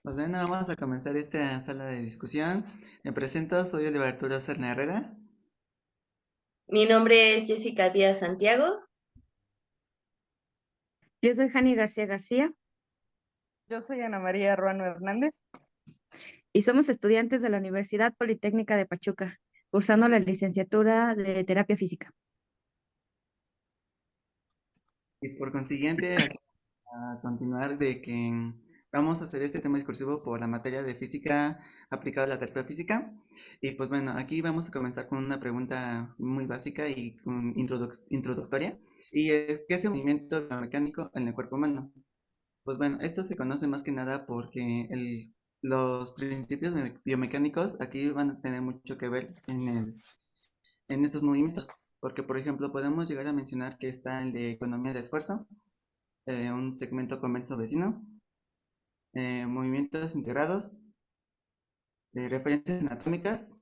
Pues bueno, vamos a comenzar esta sala de discusión. Me presento, soy Oliver Arturo Serna Herrera. Mi nombre es Jessica Díaz Santiago. Yo soy Jani García García Yo soy Ana María Ruano Hernández. y somos estudiantes de la Universidad Politécnica de Pachuca, cursando la licenciatura de Terapia Física. Y por consiguiente, a continuar de que vamos a hacer este tema discursivo por la materia de física aplicada a la terapia física. Y pues bueno, aquí vamos a comenzar con una pregunta muy básica y introductoria. Y es, ¿qué es el movimiento biomecánico en el cuerpo humano? Pues bueno, esto se conoce más que nada porque los principios biomecánicos aquí van a tener mucho que ver en estos movimientos. Porque, por ejemplo, podemos llegar a mencionar que está el de economía de esfuerzo, un segmento convexo vecino, movimientos integrados, referencias anatómicas,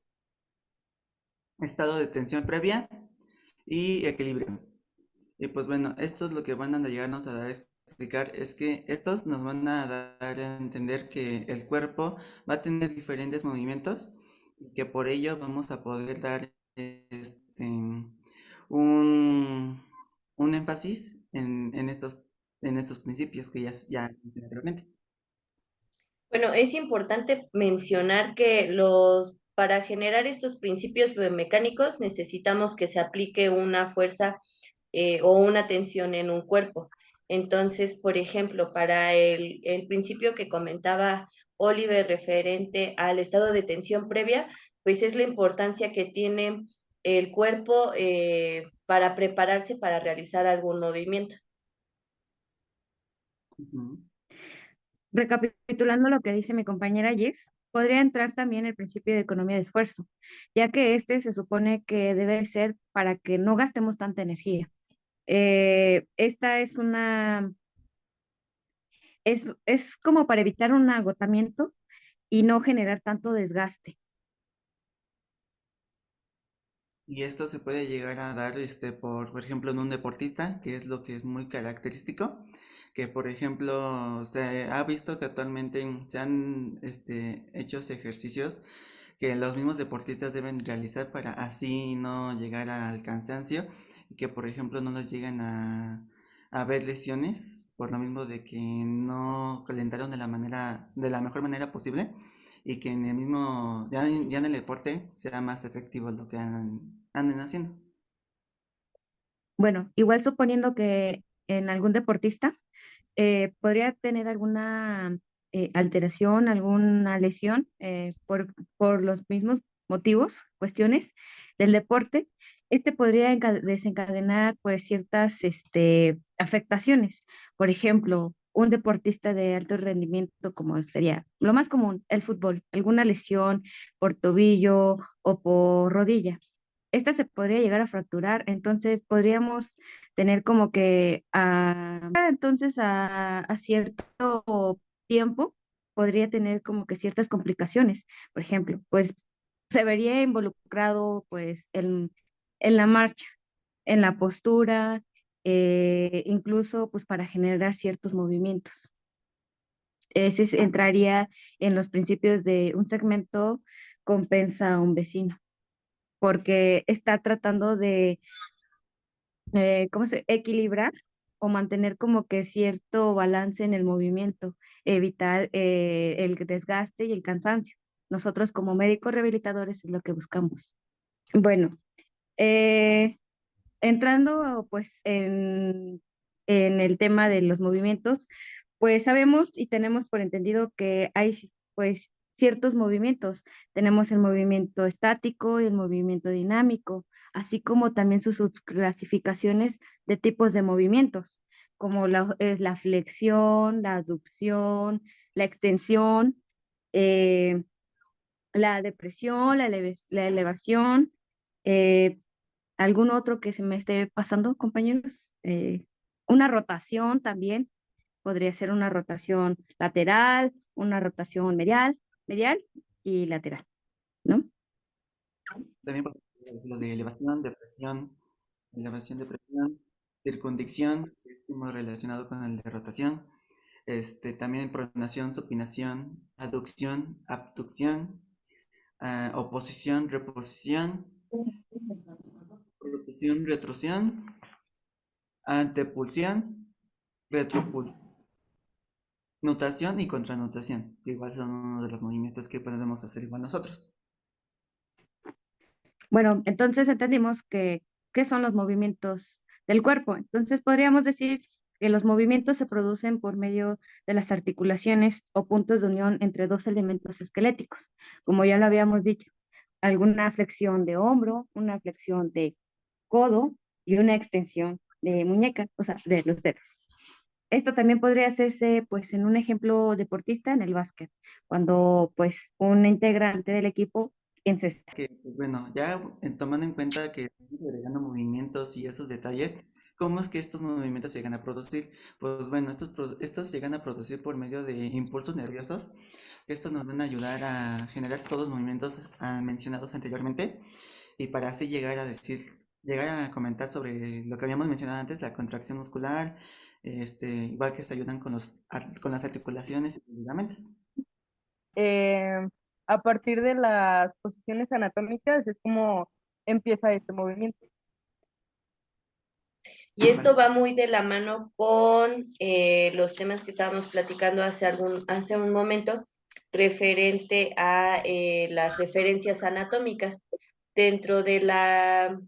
estado de tensión previa y equilibrio. Y pues bueno, esto es lo que van a llegarnos a dar a explicar, es que estos nos van a dar a entender que el cuerpo va a tener diferentes movimientos y que por ello vamos a poder dar un, un énfasis en estos principios que ya mencioné anteriormente. Bueno, es importante mencionar que para generar estos principios biomecánicos necesitamos que se aplique una fuerza o una tensión en un cuerpo. Entonces, por ejemplo, para el principio que comentaba Oliver referente al estado de tensión previa, pues es la importancia que tiene el cuerpo para prepararse para realizar algún movimiento. Ujú. Recapitulando lo que dice mi compañera Jess, podría entrar también el principio de economía de esfuerzo, ya que este se supone que debe ser para que no gastemos tanta energía. Esta es como para evitar un agotamiento y no generar tanto desgaste. Y esto se puede llegar a dar, por ejemplo, en un deportista, que es lo que es muy característico, que por ejemplo se ha visto que actualmente se han, hechos ejercicios que los mismos deportistas deben realizar para así no llegar al cansancio y que por ejemplo no los lleguen a ver lesiones por lo mismo de que no calentaron de la mejor manera posible y que en el mismo, ya en el deporte sea más efectivo lo que anden haciendo. Bueno, igual suponiendo que en algún deportista podría tener alguna alteración, alguna lesión por los mismos motivos, cuestiones del deporte, este podría desencadenar pues ciertas afectaciones. Por ejemplo, un deportista de alto rendimiento, como sería lo más común, el fútbol, alguna lesión por tobillo o por rodilla. Esta se podría llegar a fracturar, entonces podríamos tener como que entonces a cierto tiempo podría tener como que ciertas complicaciones. Por ejemplo, pues se vería involucrado pues en la marcha, en la postura, incluso pues para generar ciertos movimientos. Entraría en los principios de un segmento compensa a un vecino, porque está tratando de ¿cómo se? Equilibrar o mantener como que cierto balance en el movimiento, evitar el desgaste y el cansancio. Nosotros como médicos rehabilitadores es lo que buscamos. Bueno, eh, entrando pues en el tema de los movimientos, pues sabemos y tenemos por entendido que hay pues ciertos movimientos. Tenemos el movimiento estático y el movimiento dinámico, así como también sus subclasificaciones de tipos de movimientos, como es la flexión, la aducción, la extensión, eh, la depresión, la elevación. eh, ¿Algún otro que se me esté pasando, compañeros? Una rotación también, podría ser una rotación lateral, una rotación medial y lateral, ¿no? También los de elevación, depresión, circundycción, que es como relacionado con el de rotación, También pronación, supinación, aducción, abducción, oposición, reposición, propulsión, retroción, antepulsión, retropulsión, nutación y contranutación, que igual son uno de los movimientos que podemos hacer igual nosotros. Bueno, entonces entendimos que, ¿qué son los movimientos del cuerpo? Entonces podríamos decir que los movimientos se producen por medio de las articulaciones o puntos de unión entre dos elementos esqueléticos, como ya lo habíamos dicho, alguna flexión de hombro, una flexión de codo y una extensión de muñeca, o sea, de los dedos. Esto también podría hacerse, pues, en un ejemplo deportista en el básquet, cuando, pues, un integrante del equipo encesta. Que, pues, bueno, ya tomando en cuenta que estamos agregando movimientos y esos detalles, ¿cómo es que estos movimientos llegan a producir? Pues bueno, estos llegan a producir por medio de impulsos nerviosos. Estos nos van a ayudar a generar todos los movimientos mencionados anteriormente y para así llegar a comentar sobre lo que habíamos mencionado antes, la contracción muscular, igual que se ayudan con con las articulaciones y ligamentos. Eh, a partir de las posiciones anatómicas es como empieza este movimiento. Y esto Vale. va muy de la mano con los temas que estábamos platicando hace un momento, referente a las referencias anatómicas. Dentro de la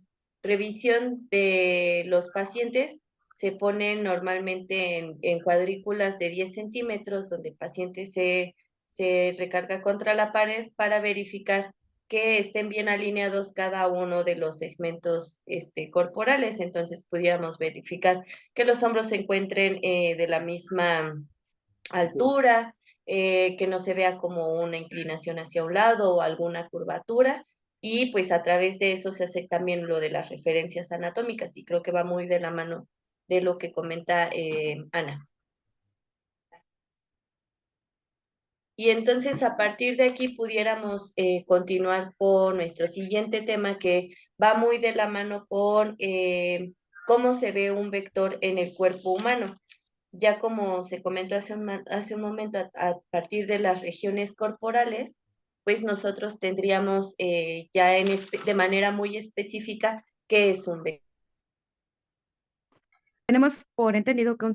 revisión de los pacientes, se ponen normalmente en cuadrículas de 10 centímetros, donde el paciente se recarga contra la pared para verificar que estén bien alineados cada uno de los segmentos corporales. Entonces, pudiéramos verificar que los hombros se encuentren de la misma altura, que no se vea como una inclinación hacia un lado o alguna curvatura. Y pues a través de eso se hace también lo de las referencias anatómicas y creo que va muy de la mano de lo que comenta Ana. Y entonces a partir de aquí pudiéramos continuar con nuestro siguiente tema que va muy de la mano con cómo se ve un vector en el cuerpo humano. Ya como se comentó hace un momento, a partir de las regiones corporales, pues nosotros tendríamos ya de manera muy específica qué es un vector. Tenemos por entendido que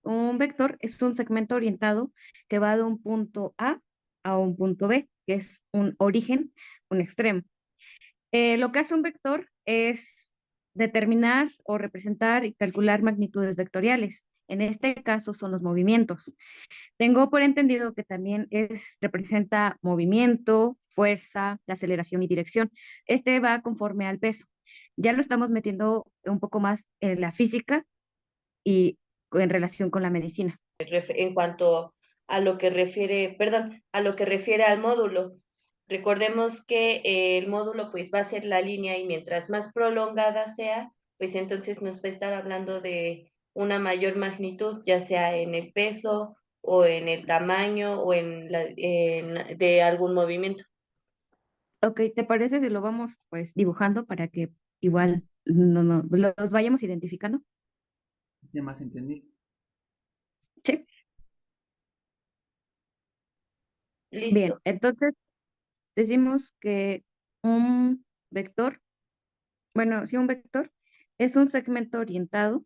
un vector es un segmento orientado que va de un punto a un punto B, que es un origen, un extremo. Lo que hace un vector es determinar o representar y calcular magnitudes vectoriales. En este caso son los movimientos. Tengo por entendido que también representa movimiento, fuerza, la aceleración y dirección. Este va conforme al peso. Ya lo estamos metiendo un poco más en la física y en relación con la medicina. En cuanto a lo que refiere, perdón, a lo que refiere al módulo. Recordemos que el módulo pues va a ser la línea y mientras más prolongada sea, pues entonces nos va a estar hablando de una mayor magnitud, ya sea en el peso o en el tamaño o de algún movimiento. Ok, ¿te parece si lo vamos pues dibujando para que igual los vayamos identificando? ¿Ya más entendí? Sí. Bien, Listo. entonces decimos que un vector, bueno, sí, un vector es un segmento orientado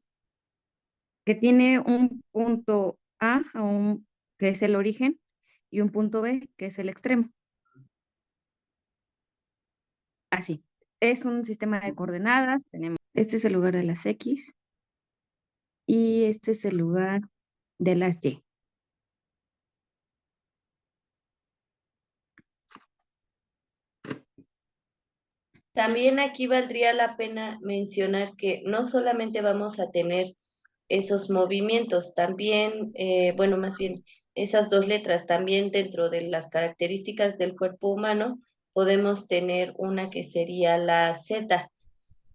que tiene un punto que es el origen, y un punto B, que es el extremo. Así. Es un sistema de coordenadas. Este es el lugar de las X y este es el lugar de las Y. También aquí valdría la pena mencionar que no solamente vamos a tener esos movimientos, también, bueno, más bien esas dos letras, también dentro de las características del cuerpo humano podemos tener una que sería la Z,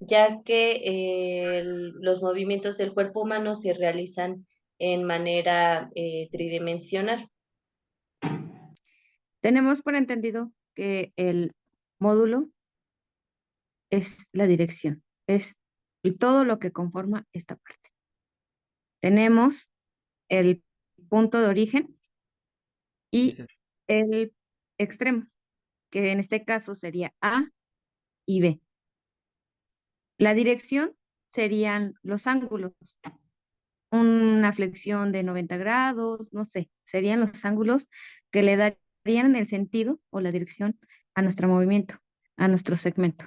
ya que los movimientos del cuerpo humano se realizan en manera tridimensional. Tenemos por entendido que el módulo es la dirección, es todo lo que conforma esta parte. Tenemos el punto de origen y Dice, el extremo, que en este caso sería A y B. La dirección serían los ángulos, una flexión de 90 grados, no sé, serían los ángulos que le darían el sentido o la dirección a nuestro movimiento, a nuestro segmento.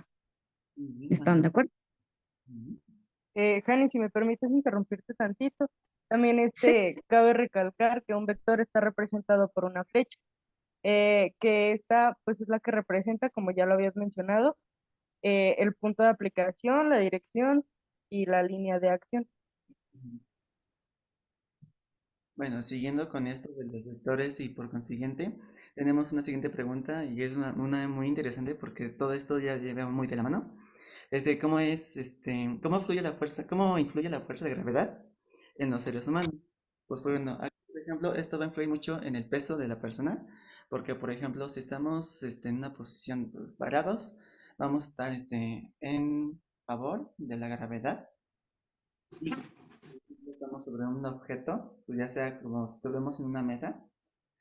¿Están ajá, de acuerdo? ujú, Jani, si me permites interrumpirte tantito, también Sí, sí. cabe recalcar que un vector está representado por una flecha, que esta pues es la que representa, como ya lo habías mencionado, el punto de aplicación, la dirección y la línea de acción. ujú. Bueno, siguiendo con esto de los vectores y por consiguiente, tenemos una siguiente pregunta y es una muy interesante porque todo esto ya lleva muy de la mano. Es de cómo es, cómo fluye la fuerza, cómo influye la fuerza de gravedad en los seres humanos. Pues bueno, aquí, por ejemplo, esto va a influir mucho en el peso de la persona, porque por ejemplo, si estamos en una posición pues, parados, vamos a estar en favor de la gravedad y si estamos sobre un objeto, pues ya sea como si estuviéramos en una mesa,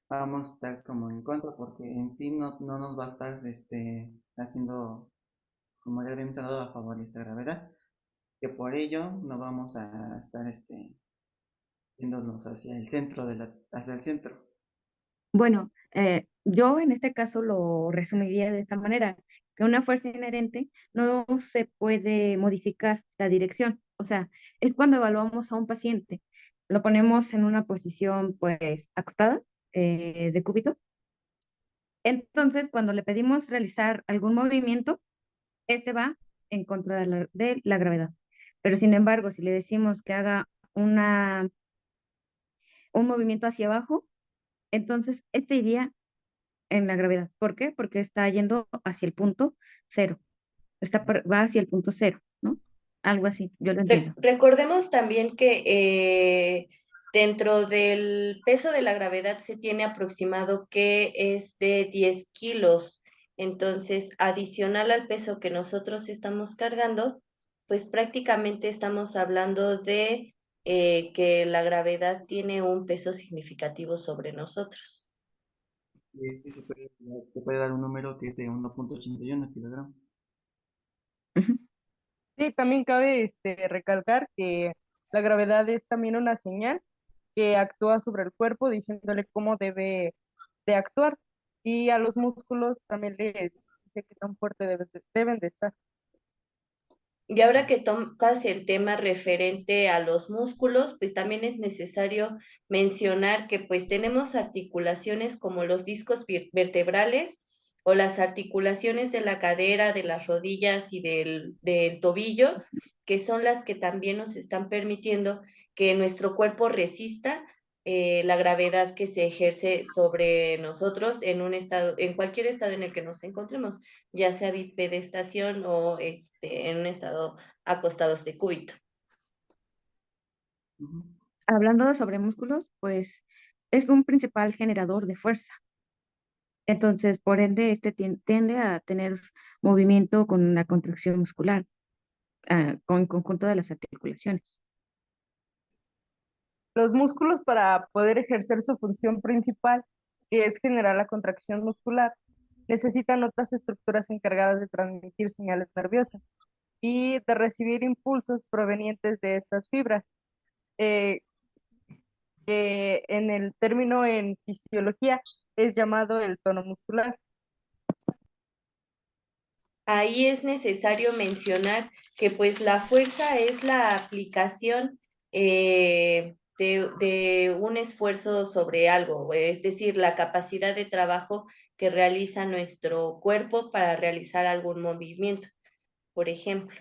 vamos a estar como en contra porque en sí no nos va a estar haciendo, como ya habíamos hablado, a favor de esta gravedad, que por ello no vamos a estar yéndonos hacia el centro hacia el centro. Bueno, yo en este caso lo resumiría de esta manera, que una fuerza inherente no se puede modificar la dirección. O sea, es cuando evaluamos a un paciente, lo ponemos en una posición pues acostada, de cúbito. Entonces, cuando le pedimos realizar algún movimiento, este va en contra de la gravedad. Pero sin embargo, si le decimos que haga un movimiento hacia abajo, entonces este iría en la gravedad. ¿Por qué? Porque está yendo hacia el punto cero. Va hacia el punto cero, ¿no? Algo así, yo lo entiendo. Recordemos también que dentro del peso de la gravedad se tiene aproximado que es de 10 kilos. Entonces, adicional al peso que nosotros estamos cargando, pues prácticamente estamos hablando de que la gravedad tiene un peso significativo sobre nosotros. Y es que se puede dar un número que es de 1,81 kilogramos. Ujú. Sí, también cabe recalcar que la gravedad es también una señal que actúa sobre el cuerpo diciéndole cómo debe de actuar y a los músculos también les dice qué tan fuerte deben de estar. Y ahora que tocas el tema referente a los músculos, pues también es necesario mencionar que pues tenemos articulaciones como los discos vertebrales o las articulaciones de la cadera, de las rodillas y del tobillo, que son las que también nos están permitiendo que nuestro cuerpo resista la gravedad que se ejerce sobre nosotros en un estado, en cualquier estado en el que nos encontremos, ya sea bipedestación o en un estado acostados de cúbito. Ujú. Hablando sobre músculos, pues es un principal generador de fuerza. Entonces, por ende, este tiende a tener movimiento con la contracción muscular, con conjunto de las articulaciones. Los músculos para poder ejercer su función principal, que es generar la contracción muscular, necesitan otras estructuras encargadas de transmitir señales nerviosas y de recibir impulsos provenientes de estas fibras, eh, que en el término en fisiología es llamado el tono muscular. Ahí es necesario mencionar que pues la fuerza es la aplicación de un esfuerzo sobre algo, es decir, la capacidad de trabajo que realiza nuestro cuerpo para realizar algún movimiento, por ejemplo.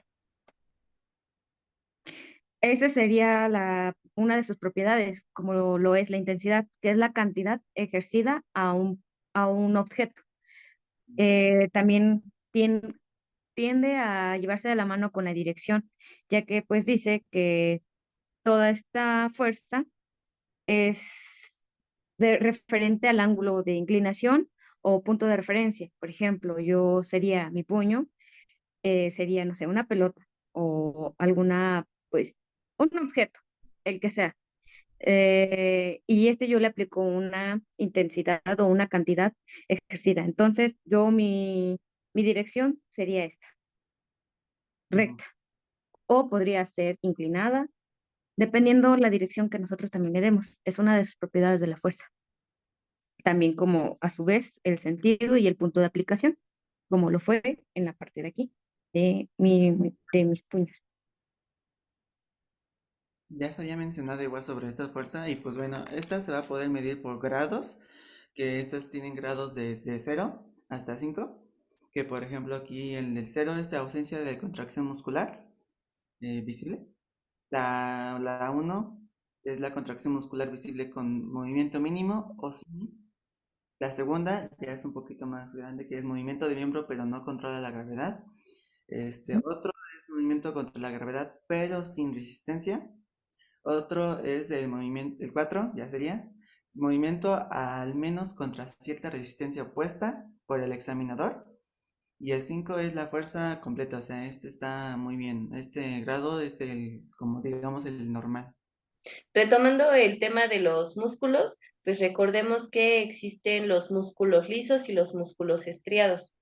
Esa sería una de sus propiedades, como lo es la intensidad, que es la cantidad ejercida a un objeto. También tiende a llevarse de la mano con la dirección, ya que pues dice que toda esta fuerza es referente al ángulo de inclinación o punto de referencia. Por ejemplo, mi puño sería, no sé, una pelota o pues, un objeto, el que sea. y yo le aplico una intensidad o una cantidad ejercida. Entonces, mi dirección sería esta, Ujú. recta, o podría ser inclinada, dependiendo la dirección que nosotros también le demos. Es una de sus propiedades de la fuerza. También como a su vez el sentido y el punto de aplicación, como lo fue en la parte de aquí, de mis puños. Ya se había mencionado igual sobre esta fuerza y pues bueno, esta se va a poder medir por grados, que estas tienen grados desde 0 hasta 5, que por ejemplo aquí en el 0 es la ausencia de contracción muscular visible. La 1 es la contracción muscular visible con movimiento mínimo o sin. La segunda ya es un poquito más grande, que es movimiento de miembro pero no controla la gravedad. Otro es movimiento contra la gravedad pero sin resistencia. Otro es el movimiento, el 4 ya sería movimiento al menos contra cierta resistencia opuesta por el examinador. Y el 5 es la fuerza completa, o sea, este está muy bien. Este grado es el, como digamos, el normal. Retomando el tema de los músculos, pues recordemos que existen los músculos lisos y los músculos estriados.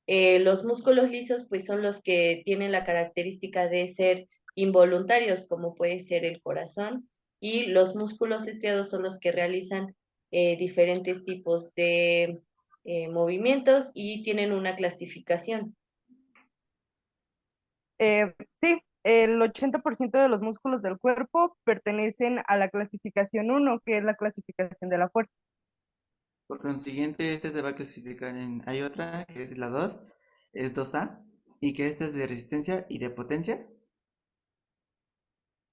Los músculos lisos, pues son los que tienen la característica de ser involuntarios, como puede ser el corazón, y los músculos estriados son los que realizan diferentes tipos de movimientos y tienen una clasificación. Sí, el 80% de los músculos del cuerpo pertenecen a la clasificación 1, que es la clasificación de la fuerza. Por consiguiente, este se va a clasificar en... Hay otra que es la 2, es 2A, y que esta es de resistencia y de potencia.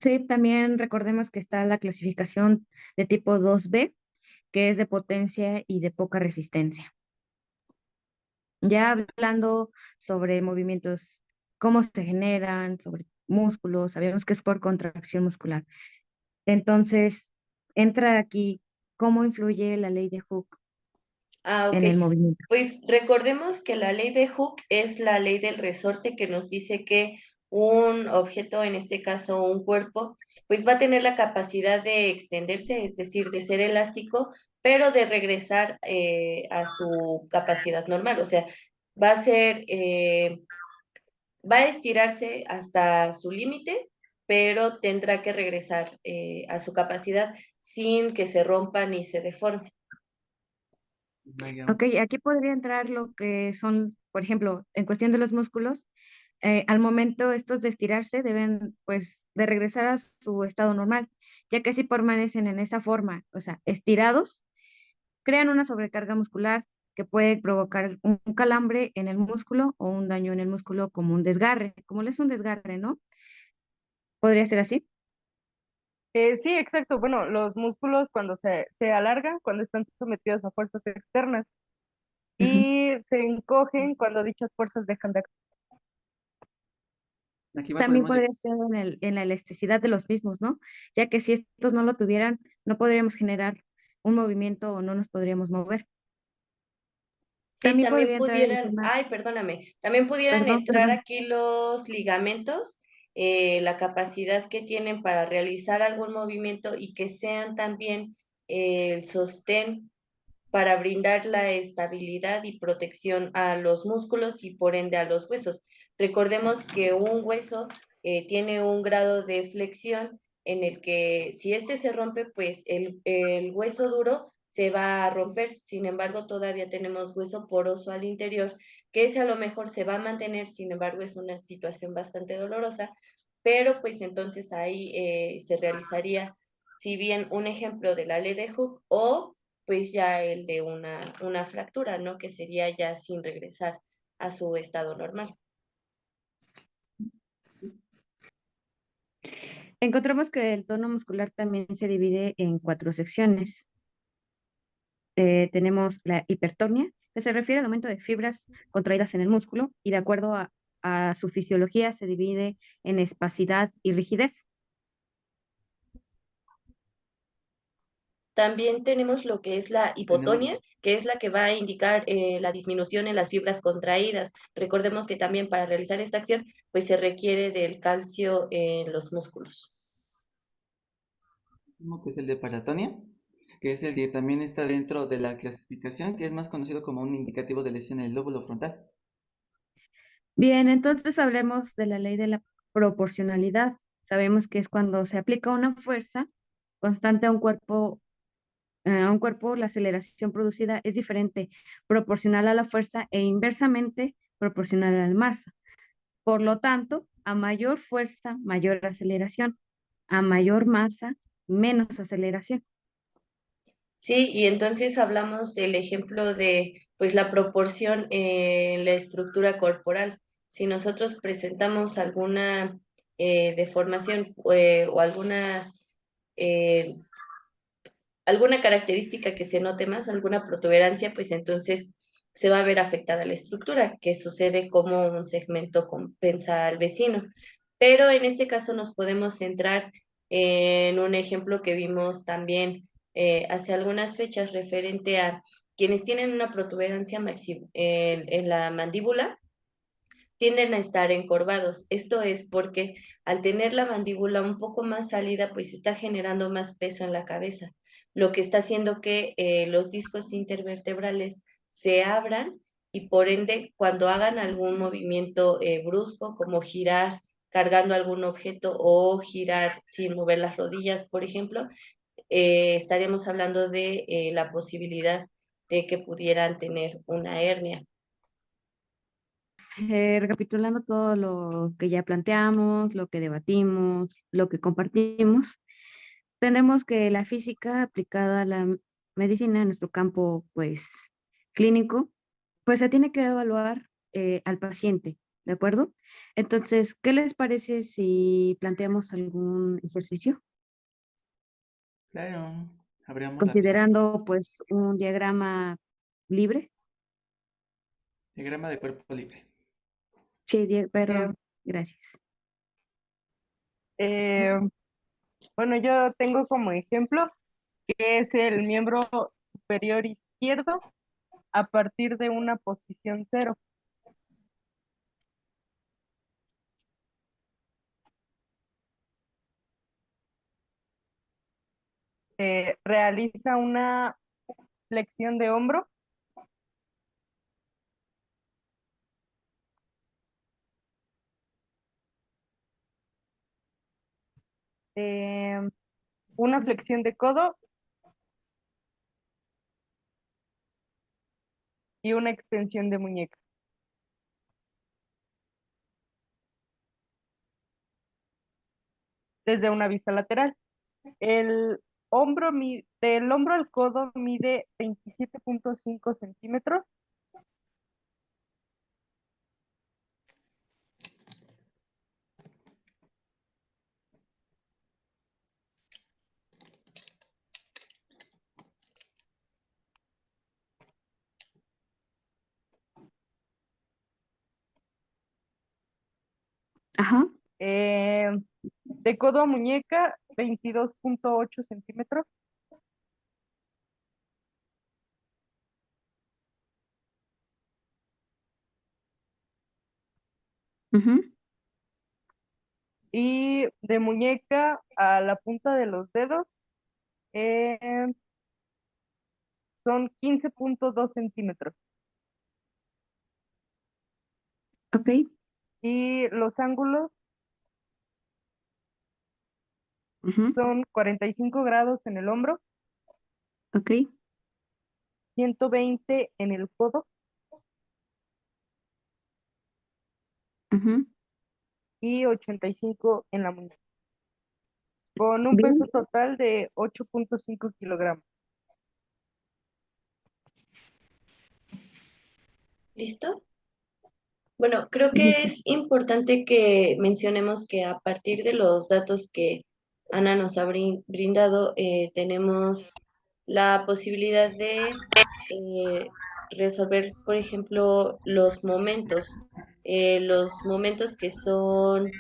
Sí, también recordemos que está la clasificación de tipo 2B, que es de potencia y de poca resistencia. Ya hablando sobre movimientos, cómo se generan, sobre músculos, sabemos que es por contracción muscular. Entonces, entra aquí cómo influye la ley de Hooke Ah, ok. en el movimiento. Pues recordemos que la ley de Hooke es la ley del resorte que nos dice que un objeto, en este caso un cuerpo, pues va a tener la capacidad de extenderse, es decir, de ser elástico, pero de regresar a su capacidad normal. O sea, va a ser, va a estirarse hasta su límite, pero tendrá que regresar a su capacidad sin que se rompa ni se deforme. Vaya. Ok, aquí podría entrar lo que son, por ejemplo, en cuestión de los músculos, al momento estos de estirarse deben pues de regresar a su estado normal, ya que si permanecen en esa forma, o sea, estirados, crean una sobrecarga muscular que puede provocar un calambre en el músculo o un daño en el músculo como un desgarre, como le es un desgarre, ¿no? ¿Podría ser así? Sí, exacto. Bueno, los músculos cuando se alargan, cuando están sometidos a fuerzas externas, Ujú. y se encogen cuando dichas fuerzas dejan de actuar. Aquí igual También podemos podría ser en la elasticidad de los mismos, ¿no? Ya que si estos no lo tuvieran, no podríamos generar un movimiento o no nos podríamos mover. Sí, También también podría entrar el pudieran, tema, ay, perdóname, también pudieran perdón, entrar perdón. aquí los ligamentos, la capacidad que tienen para realizar algún movimiento y que sean también el sostén para brindar la estabilidad y protección a los músculos y por ende a los huesos. Recordemos que un hueso tiene un grado de flexión en el que si este se rompe, pues el hueso duro se va a romper. Sin embargo, todavía tenemos hueso poroso al interior, que ese a lo mejor se va a mantener, sin embargo, es una situación bastante dolorosa, pero pues entonces ahí se realizaría, si bien un ejemplo de la ley de Hooke o pues ya el de una fractura, ¿no? Que sería ya sin regresar a su estado normal. Encontramos que el tono muscular también se divide en cuatro secciones. Tenemos la hipertonia, que se refiere al aumento de fibras contraídas en el músculo y de acuerdo a su fisiología se divide en espacidad y rigidez. También tenemos lo que es la tenemos, hipotonia, que es la que va a indicar la disminución en las fibras contraídas. Recordemos que también para realizar esta acción, pues se requiere del calcio en los músculos. último, que es el de paratonia, que es el que también está dentro de la clasificación, que es más conocido como un indicativo de lesión en el lóbulo frontal. Bien, entonces hablemos de la ley de la proporcionalidad. Sabemos que es cuando se aplica una fuerza constante a un cuerpo, la aceleración producida es diferente, proporcional a la fuerza e inversamente proporcional a la masa. Por lo tanto, a mayor fuerza, mayor aceleración, a mayor masa, menos aceleración. Sí, y entonces hablamos del ejemplo de pues la proporción en la estructura corporal. Si nosotros presentamos alguna deformación o eh, alguna característica que se note más, alguna protuberancia, pues entonces se va a ver afectada la estructura, que sucede como un segmento compensa al vecino. Pero en este caso nos podemos centrar en un ejemplo que vimos también hace algunas fechas referente a quienes tienen una protuberancia en la mandíbula tienden a estar encorvados. Esto es porque al tener la mandíbula un poco más salida, pues está generando más peso en la cabeza, lo que está haciendo que los discos intervertebrales se abran y por ende cuando hagan algún movimiento brusco como girar cargando algún objeto o girar sin mover las rodillas, por ejemplo, estaríamos hablando de la posibilidad de que pudieran tener una hernia. Recapitulando todo lo que ya planteamos, lo que debatimos, lo que compartimos, tenemos que la física aplicada a la medicina en nuestro campo, pues, clínico, pues se tiene que evaluar al paciente, ¿de acuerdo? Entonces, ¿qué les parece si planteamos algún ejercicio? Claro, abrimos la pizarra. Considerando, pues, un diagrama libre. Diagrama de cuerpo libre. Sí, Eh, perdón, gracias. eh, bueno, yo tengo como ejemplo que es el miembro superior izquierdo a partir de una posición cero. Realiza una flexión de hombro, eh, una flexión de codo y una extensión de muñeca. Desde una vista lateral. El del hombro al codo mide 27.5 centímetros. Ajá, Eh, de codo a muñeca, 22.8 centímetros. ujú, Y de muñeca a la punta de los dedos, eh, son 15.2 centímetros. ok, Y los ángulos ujú, son 45 grados en el hombro, ok, 120 en el codo ujú. y 85 en la muñeca, con un peso Bien, total de 8.5 kilogramos. ¿Listo? Bueno, creo que es importante que mencionemos que a partir de los datos que Ana nos ha brindado, tenemos la posibilidad de resolver, por ejemplo, los momentos que son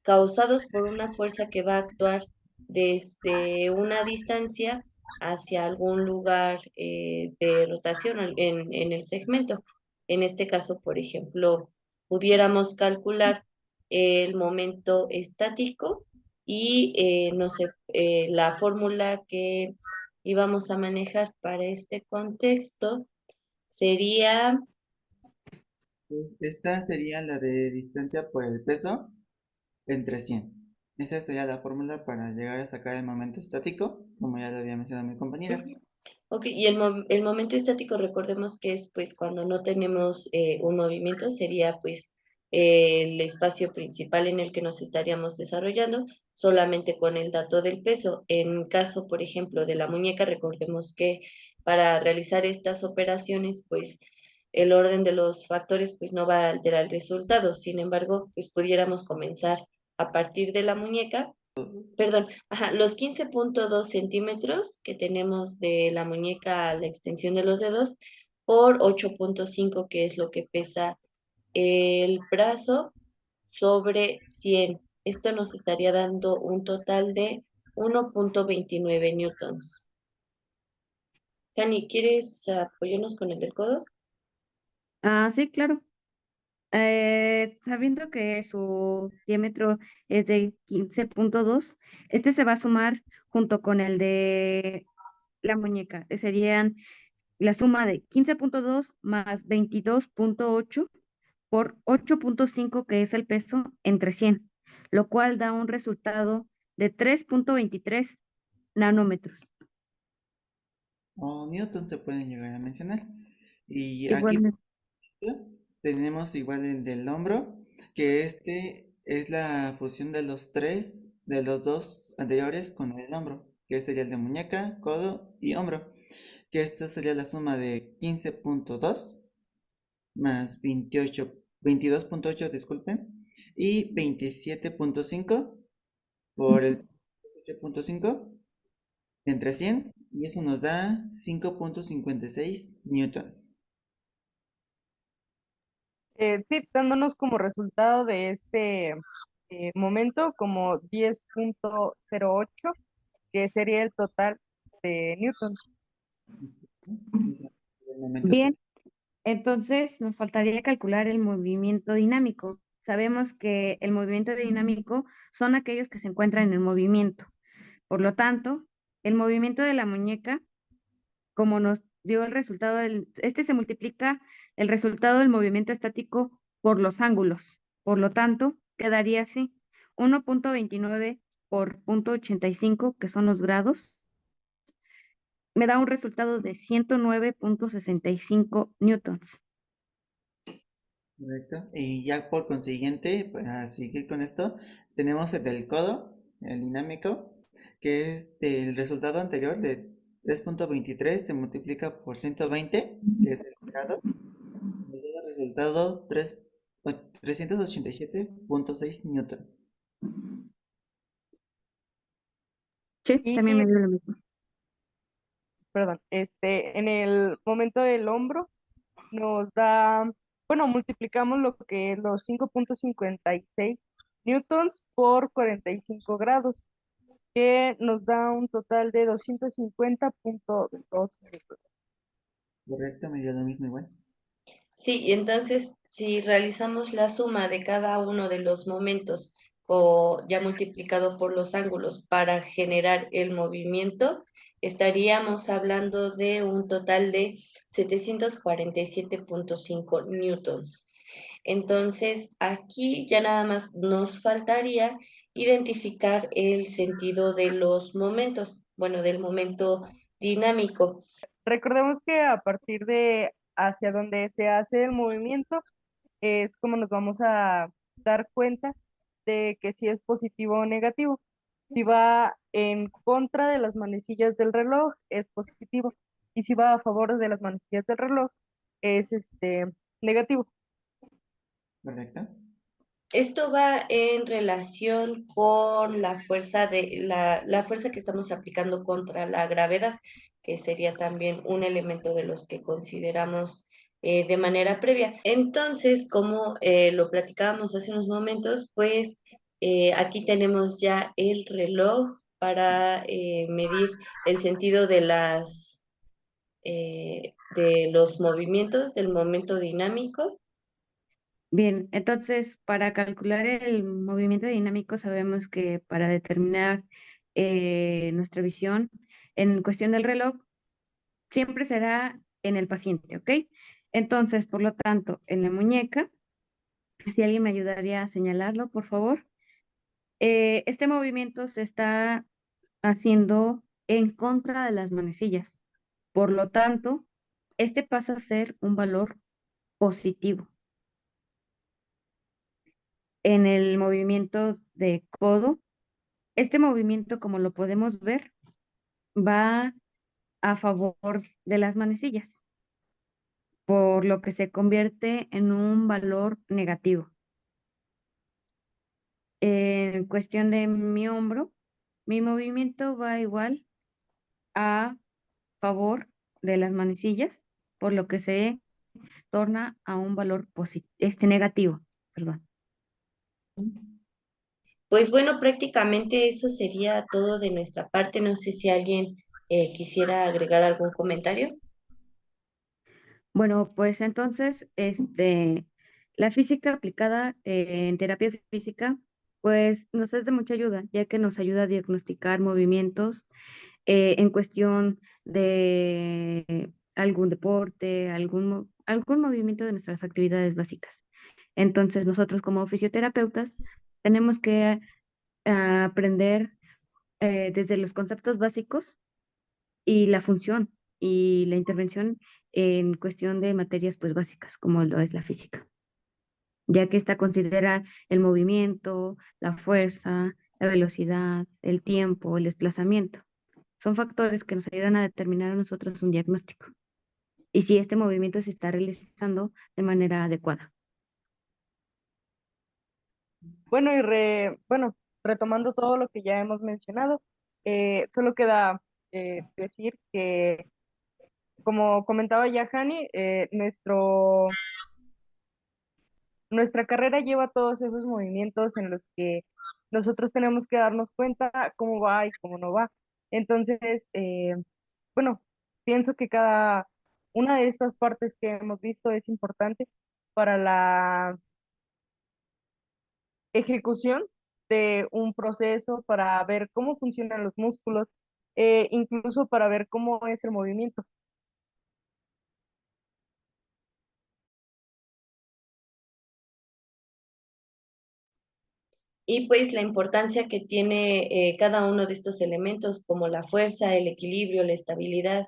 causados por una fuerza que va a actuar desde una distancia hacia algún lugar de rotación en el segmento. En este caso, por ejemplo, pudiéramos calcular el momento estático y no sé, la fórmula que íbamos a manejar para este contexto sería, Esta sería la de distancia por el peso entre 100. Esa sería la fórmula para llegar a sacar el momento estático, como ya lo había mencionado mi compañera. ujú, ok, y el momento estático, recordemos que es pues cuando no tenemos un movimiento, sería pues el espacio principal en el que nos estaríamos desarrollando, solamente con el dato del peso. En caso, por ejemplo, de la muñeca, recordemos que para realizar estas operaciones, pues el orden de los factores pues no va a alterar el resultado. Sin embargo, pues pudiéramos comenzar a partir de la muñeca, perdón, ajá, los 15.2 centímetros que tenemos de la muñeca a la extensión de los dedos por 8.5, que es lo que pesa el brazo sobre 100. Esto nos estaría dando un total de 1.29 newtons. Cani, ¿quieres apoyarnos con el del codo? Ah, sí, claro. Sabiendo que su diámetro es de 15.2, este se va a sumar junto con el de la muñeca. Serían la suma de 15.2 más 22.8 por 8.5, que es el peso entre 100, lo cual da un resultado de 3.23 nanómetros. O newton se pueden llegar a mencionar. Y aquí Igualmente. tenemos igual el del hombro, que este es la fusión de de los dos anteriores con el hombro, que sería el de muñeca, codo y hombro, que esta sería la suma de 15.2 más 22.8, disculpen, y 27.5 por el 8.5 entre 100, y eso nos da 5.56 newton. Sí, dándonos como resultado de este momento como 10.08, que sería el total de Newton. El momento está. Bien, entonces nos faltaría calcular el movimiento dinámico. Sabemos que el movimiento dinámico son aquellos que se encuentran en movimiento. Por lo tanto, el movimiento de la muñeca, como nos dio el resultado este se multiplica el resultado del movimiento estático por los ángulos. Por lo tanto, quedaría así: 1.29 por 0.85, que son los grados, me da un resultado de 109.65 newtons. Correcto. Y ya por consiguiente, para seguir con esto, tenemos el del codo, el dinámico, que es del resultado anterior de 3.23 se multiplica por 120, que es el grado, nos da el resultado 387.6 newton. Sí, también Y, me dio lo mismo. perdón, en el momento del hombro nos da, bueno, multiplicamos lo que es los 5.56 newtons por 45 grados, que nos da un total de 250.2 newtons. Correcto, me dio lo mismo igual. Sí, y entonces si realizamos la suma de cada uno de los momentos o ya multiplicado por los ángulos para generar el movimiento, estaríamos hablando de un total de 747.5 newtons. Entonces, aquí ya nada más nos faltaría identificar el sentido de los momentos, bueno, del momento dinámico. Recordemos que a partir de hacia donde se hace el movimiento es como nos vamos a dar cuenta de que si es positivo o negativo. Si va en contra de las manecillas del reloj, es positivo. Y si va a favor de las manecillas del reloj, es negativo. Correcto. Esto va en relación con la fuerza la fuerza que estamos aplicando contra la gravedad, que sería también un elemento de los que consideramos de manera previa. Entonces, como lo platicábamos hace unos momentos, pues aquí tenemos ya el reloj para medir el sentido de de los movimientos, del momento dinámico. Bien, entonces para calcular el movimiento dinámico sabemos que para determinar nuestra visión en cuestión del reloj siempre será en el paciente, ¿ok? Entonces, por lo tanto, en la muñeca, si alguien me ayudaría a señalarlo, por favor. Este movimiento se está haciendo en contra de las manecillas. Por lo tanto, este pasa a ser un valor positivo. En el movimiento de codo, este movimiento, como lo podemos ver, va a favor de las manecillas, por lo que se convierte en un valor negativo. En cuestión de mi hombro, mi movimiento va igual a favor de las manecillas, por lo que se torna a un valor negativo, perdón. Pues bueno, prácticamente eso sería todo de nuestra parte. No sé si alguien quisiera agregar algún comentario. Bueno, pues entonces, la física aplicada en terapia física, pues nos es de mucha ayuda, ya que nos ayuda a diagnosticar movimientos en cuestión de algún deporte, algún movimiento de nuestras actividades básicas. Entonces, nosotros como fisioterapeutas tenemos que aprender desde los conceptos básicos y la función y la intervención en cuestión de materias pues básicas, como lo es la física, ya que esta considera el movimiento, la fuerza, la velocidad, el tiempo, el desplazamiento. Son factores que nos ayudan a determinar a nosotros un diagnóstico y si este movimiento se está realizando de manera adecuada. Bueno, bueno, retomando todo lo que ya hemos mencionado, solo queda decir que, como comentaba ya Hani, nuestra carrera lleva todos esos movimientos en los que nosotros tenemos que darnos cuenta cómo va y cómo no va. Entonces, bueno, pienso que cada una de estas partes que hemos visto es importante para la ejecución de un proceso, para ver cómo funcionan los músculos, incluso para ver cómo es el movimiento. Y pues la importancia que tiene cada uno de estos elementos, como la fuerza, el equilibrio, la estabilidad,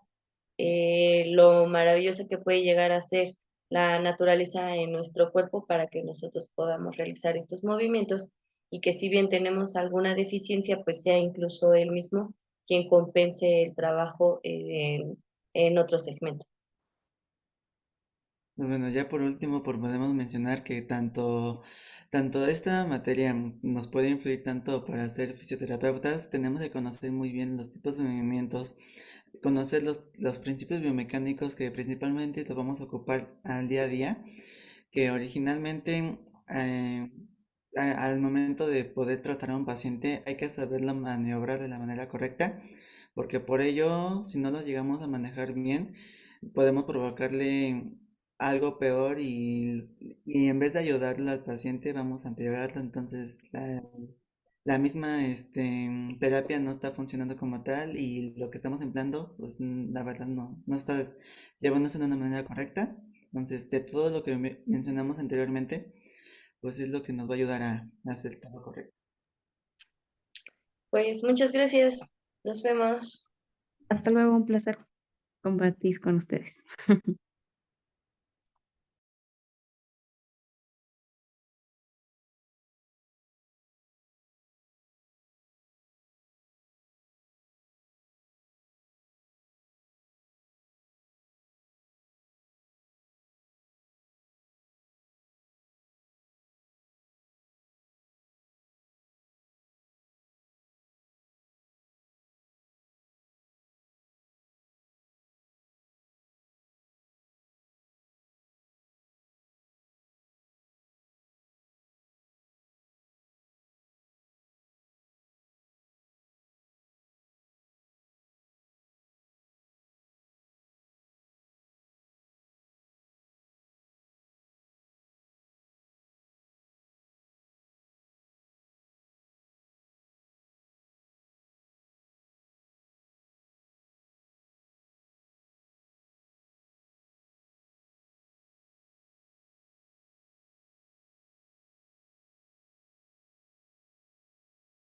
lo maravilloso que puede llegar a ser la naturaleza en nuestro cuerpo para que nosotros podamos realizar estos movimientos y que si bien tenemos alguna deficiencia, pues sea incluso él mismo quien compense el trabajo en otro segmento. Pues bueno, ya por último, podemos mencionar que tanto esta materia nos puede influir tanto para ser fisioterapeutas, tenemos que conocer muy bien los tipos de movimientos, conocer los principios biomecánicos que principalmente los vamos a ocupar al día a día, que originalmente al momento de poder tratar a un paciente hay que saberlo maniobrar de la manera correcta, porque por ello, si no lo llegamos a manejar bien, podemos provocarle algo peor y en vez de ayudarlo al paciente vamos a empeorarlo. Entonces la misma terapia no está funcionando como tal y lo que estamos empleando pues la verdad no está llevándose de una manera correcta. Entonces de todo lo que mencionamos anteriormente pues es lo que nos va a ayudar a hacer todo correcto. Pues muchas gracias. Nos vemos. Hasta luego, un placer compartir con ustedes.